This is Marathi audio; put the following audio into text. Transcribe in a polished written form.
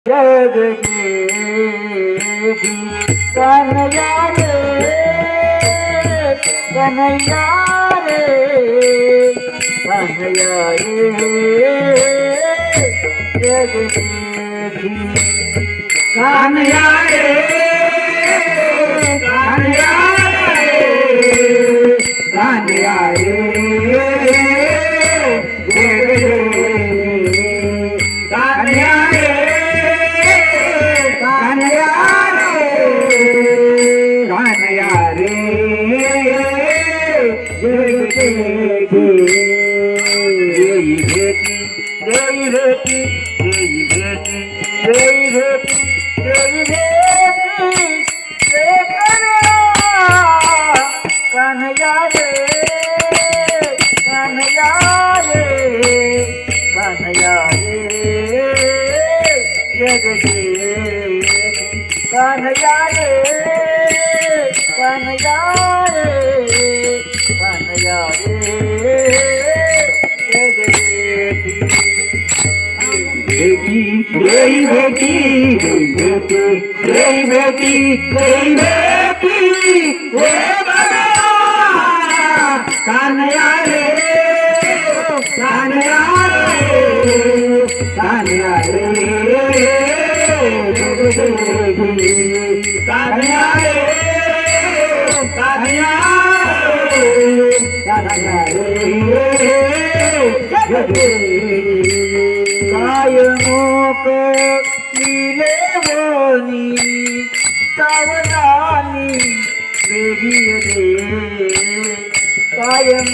जगदेवी कन्हैया रे कन्हैया रे कन्हैया रे जगदेवी कन्हैया रे कन्हैया रे कन्हैया रे कन्हैया रे कन्हैया रे कन्हैया रे जगदेवी कन्हैया रे कन्हैया रे कन्हैया रे जगदेवी बेटी रे बेटी रे बेटी रे बेटी रे कन्हैया रे कन्हैया रे कन्हैया रे कन्हैया रे कन्हैया कायमों को मिले बोनी सावधानी बेगी रे कायमों